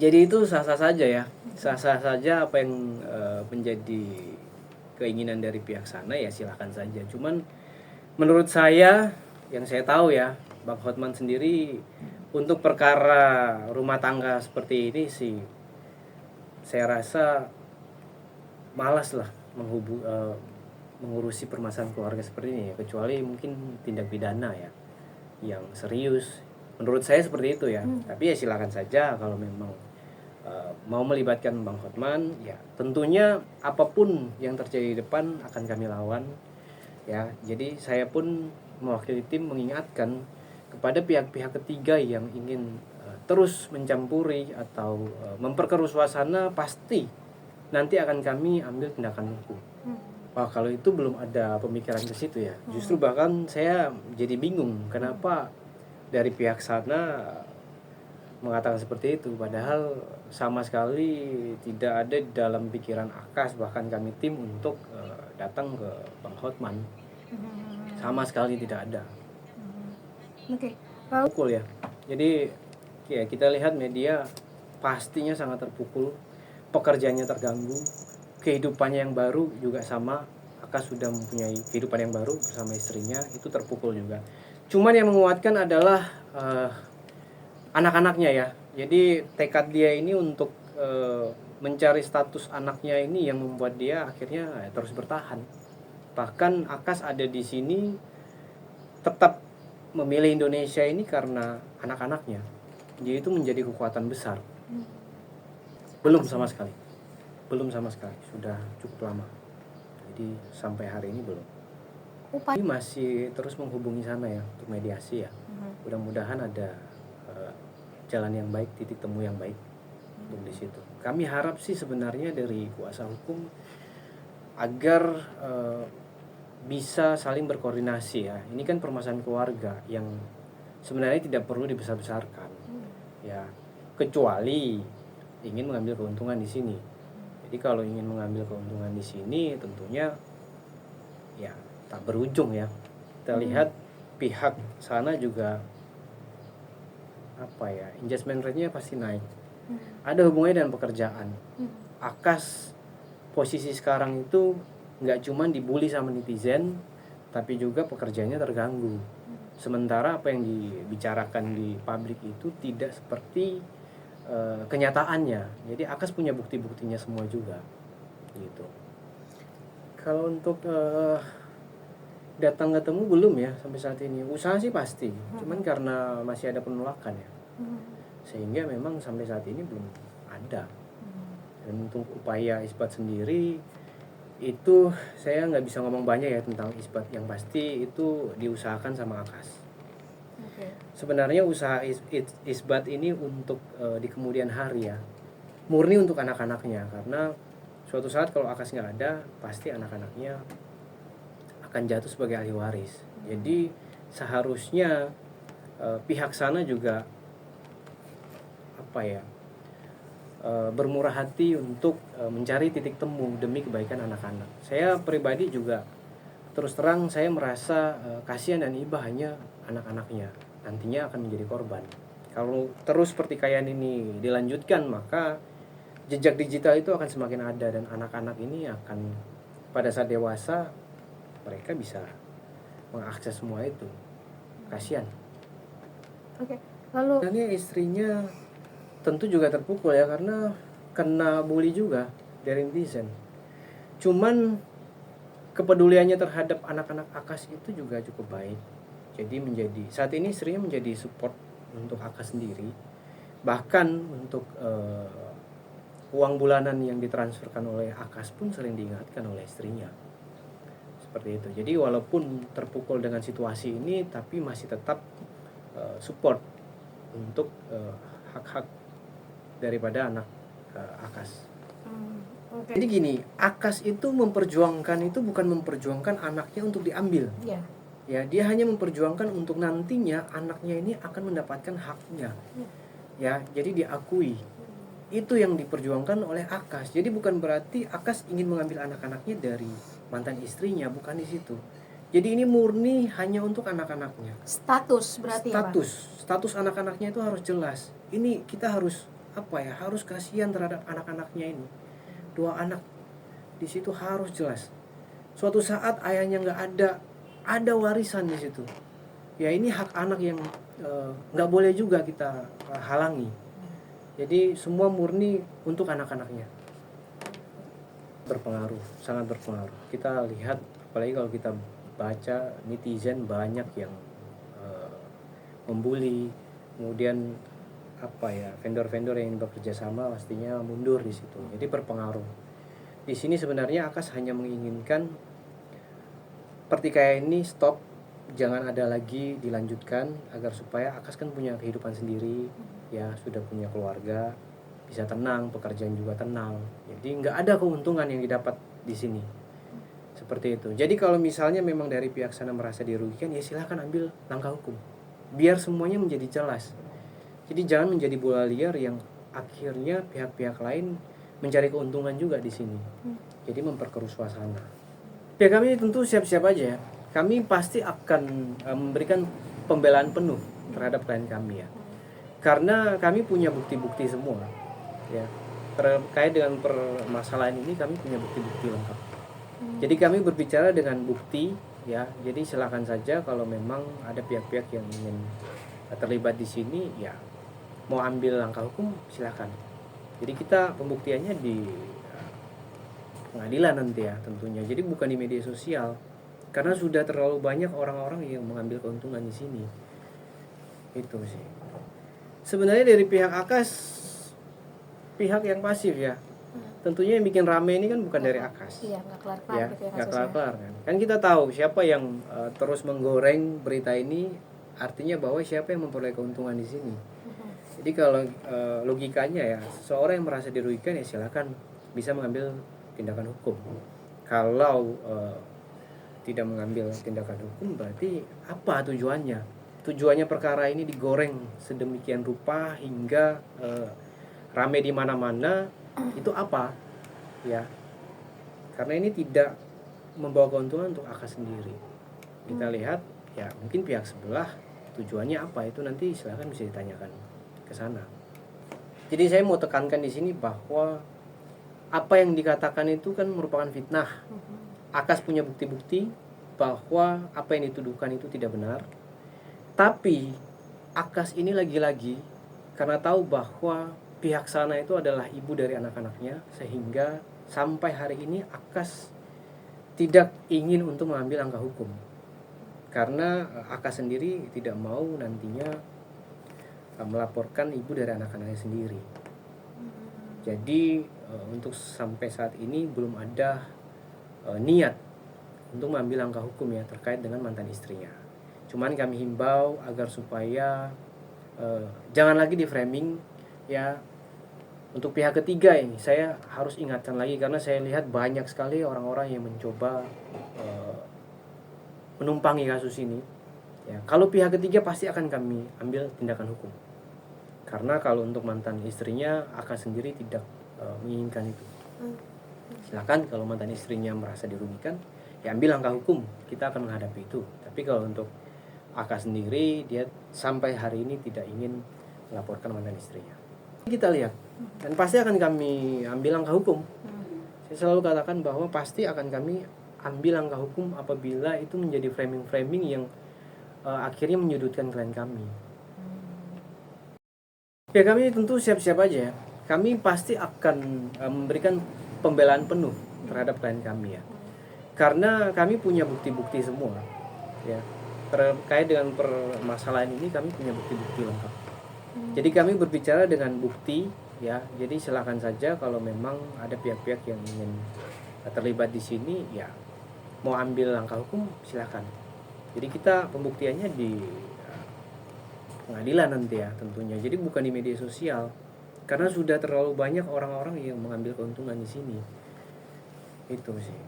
Jadi itu sah-sah saja ya, sah-sah saja apa yang menjadi keinginan dari pihak sana ya silakan saja. Cuman menurut saya yang saya tahu ya, Bang Hotman sendiri untuk perkara rumah tangga seperti ini sih saya rasa malas lah mengurusi permasalahan keluarga seperti ini ya, kecuali mungkin tindak pidana ya yang serius. Menurut saya seperti itu ya. Tapi ya silakan saja kalau memang mau melibatkan Bang Hotman, ya tentunya apapun yang terjadi di depan akan kami lawan ya. Jadi saya pun mewakili tim mengingatkan kepada pihak-pihak ketiga yang ingin terus mencampuri atau memperkeruh suasana, pasti nanti akan kami ambil tindakan hukum. Wah, kalau itu belum ada pemikiran ke situ ya. Justru bahkan saya jadi bingung kenapa dari pihak sana mengatakan seperti itu, padahal sama sekali tidak ada di dalam pikiran Akas bahkan kami tim untuk datang ke Bang Hotman. Sama sekali tidak ada. Oke. Pukul ya. Jadi ya kita lihat media pastinya sangat terpukul, pekerjaannya terganggu, kehidupannya yang baru juga sama. Akas sudah mempunyai kehidupan yang baru bersama istrinya, itu terpukul juga. Cuman yang menguatkan adalah anak-anaknya ya. Jadi tekad dia ini untuk mencari status anaknya ini yang membuat dia akhirnya terus bertahan. Bahkan Akas ada di sini tetap memilih Indonesia ini karena anak-anaknya. Jadi itu menjadi kekuatan besar. Belum sama sekali. Sudah cukup lama. Jadi sampai hari ini belum. Ini masih terus menghubungi sana ya untuk mediasi ya. Mudah-mudahan ada jalan yang baik, titik temu yang baik untuk di situ. Kami harap sih sebenarnya dari kuasa hukum agar bisa saling berkoordinasi ya. Ini kan permasalahan keluarga yang sebenarnya tidak perlu dibesar-besarkan. Ya, kecuali ingin mengambil keuntungan di sini. Jadi kalau ingin mengambil keuntungan di sini tentunya ya tak berujung ya. Kita lihat pihak sana juga apa ya, engagement rate-nya pasti naik. Ada hubungannya dengan pekerjaan. Akas posisi sekarang itu nggak cuma dibully sama netizen, tapi juga pekerjaannya terganggu. Sementara apa yang dibicarakan di publik itu tidak seperti kenyataannya. Jadi Akas punya bukti-buktinya semua juga, gitu. Kalau untuk datang ketemu belum ya sampai saat ini. Usaha sih pasti, cuman karena masih ada penolakan ya, sehingga memang sampai saat ini belum ada. Dan untuk upaya isbat sendiri itu saya nggak bisa ngomong banyak ya tentang isbat. Yang pasti itu diusahakan sama Akas. Sebenarnya usaha isbat ini untuk di kemudian hari ya, murni untuk anak-anaknya, karena suatu saat kalau Akas nggak ada pasti anak-anaknya akan jatuh sebagai ahli waris. Jadi seharusnya pihak sana juga apa ya, bermurah hati untuk mencari titik temu demi kebaikan anak-anak. Saya pribadi juga terus terang saya merasa kasihan dan iba hanya anak-anaknya nantinya akan menjadi korban. Kalau terus pertikaian ini dilanjutkan, maka jejak digital itu akan semakin ada dan anak-anak ini akan pada saat dewasa mereka bisa mengakses semua itu. Kasihan. Lalu ini istrinya tentu juga terpukul ya, karena kena bully juga dari netizen. Cuman kepeduliannya terhadap anak-anak Akas itu juga cukup baik. Jadi saat ini istrinya menjadi support untuk Akas sendiri. Bahkan untuk uang bulanan yang ditransferkan oleh Akas pun sering diingatkan oleh istrinya. Seperti itu. Jadi walaupun terpukul dengan situasi ini, tapi masih tetap support untuk hak-hak daripada anak Akas. Jadi gini, Akas itu memperjuangkan itu bukan memperjuangkan anaknya untuk diambil. Ya, dia hanya memperjuangkan untuk nantinya anaknya ini akan mendapatkan haknya. Ya, jadi diakui. Itu yang diperjuangkan oleh Akas. Jadi bukan berarti Akas ingin mengambil anak-anaknya dari mantan istrinya, bukan di situ. Jadi ini murni hanya untuk anak-anaknya. Status berarti status anak-anaknya itu harus jelas. Ini kita harus harus kasihan terhadap anak-anaknya ini. 2 anak di situ harus jelas. Suatu saat ayahnya nggak ada warisan di situ. Ya ini hak anak yang nggak boleh juga kita halangi. Jadi semua murni untuk anak-anaknya. Berpengaruh, sangat berpengaruh. Kita lihat, apalagi kalau kita baca netizen banyak yang membuli, kemudian vendor-vendor yang bekerja sama pastinya mundur di situ. Jadi berpengaruh. Di sini sebenarnya Akas hanya menginginkan pertikaian ini stop, jangan ada lagi dilanjutkan, agar supaya Akas kan punya kehidupan sendiri, ya sudah punya keluarga, bisa tenang, pekerjaan juga tenang. Jadi nggak ada keuntungan yang didapat di sini. Seperti itu. Jadi kalau misalnya memang dari pihak sana merasa dirugikan, ya silahkan ambil langkah hukum. Biar semuanya menjadi jelas. Jadi jangan menjadi bola liar yang akhirnya pihak-pihak lain mencari keuntungan juga di sini. Jadi memperkeruh suasana. Ya kami tentu siap-siap aja. Kami pasti akan memberikan pembelaan penuh terhadap klien kami ya. Karena kami punya bukti-bukti semua. Ya. Terkait dengan permasalahan ini kami punya bukti-bukti lengkap. Jadi kami berbicara dengan bukti ya. Jadi silakan saja kalau memang ada pihak-pihak yang ingin terlibat di sini ya, mau ambil langkah hukum silakan. Jadi kita pembuktiannya di pengadilan nanti ya tentunya. Jadi bukan di media sosial. Karena sudah terlalu banyak orang-orang yang mengambil keuntungan di sini. Itu sih. Sebenarnya dari pihak Akas, pihak yang pasif ya. Tentunya yang bikin rame ini kan bukan dari Akas. Iya, nggak kelar-kelar Ya, gitu ya nggak kasusnya. kelar-kelar kan. Kan kita tahu siapa yang terus menggoreng berita ini, artinya bahwa siapa yang memperoleh keuntungan di sini. Jadi kalau logikanya ya, seseorang yang merasa dirugikan ya silakan bisa mengambil tindakan hukum. Kalau tidak mengambil tindakan hukum berarti apa tujuannya? Tujuannya perkara ini digoreng sedemikian rupa hingga rame di mana-mana, itu apa? Ya. Karena ini tidak membawa keuntungan untuk Akas sendiri. Kita lihat ya mungkin pihak sebelah tujuannya apa, itu nanti silakan bisa ditanyakan ke sana. Jadi saya mau tekankan di sini bahwa apa yang dikatakan itu kan merupakan fitnah. Akas punya bukti-bukti bahwa apa yang dituduhkan itu tidak benar. Tapi Akas ini lagi-lagi karena tahu bahwa pihak sana itu adalah ibu dari anak-anaknya, sehingga sampai hari ini Akas tidak ingin untuk mengambil langkah hukum. Karena Akas sendiri tidak mau nantinya melaporkan ibu dari anak-anaknya sendiri. Jadi untuk sampai saat ini belum ada niat untuk mengambil langkah hukum ya terkait dengan mantan istrinya. Cuman kami himbau agar supaya jangan lagi di framing ya. Untuk pihak ketiga ini saya harus ingatkan lagi, karena saya lihat banyak sekali orang-orang yang mencoba menumpangi kasus ini ya. Kalau pihak ketiga pasti akan kami ambil tindakan hukum, karena kalau untuk mantan istrinya Akas sendiri tidak menginginkan itu. Silakan kalau mantan istrinya merasa dirugikan ya ambil langkah hukum, kita akan menghadapi itu. Tapi kalau untuk Akas sendiri, dia sampai hari ini tidak ingin melaporkan mantan istrinya. Kita lihat dan pasti akan kami ambil langkah hukum. Saya selalu katakan bahwa pasti akan kami ambil langkah hukum apabila itu menjadi framing-framing yang akhirnya menyudutkan klien kami. Ya kami tentu siap-siap aja. Kami pasti akan memberikan pembelaan penuh terhadap klien kami ya. Karena kami punya bukti-bukti semua ya. Terkait dengan permasalahan ini kami punya bukti-bukti lengkap. Jadi kami berbicara dengan bukti ya. Jadi silakan saja kalau memang ada pihak-pihak yang ingin terlibat di sini ya, mau ambil langkah hukum silakan. Jadi kita pembuktiannya di pengadilan nanti ya tentunya. Jadi bukan di media sosial. Karena sudah terlalu banyak orang-orang yang mengambil keuntungan di sini. Itu sih.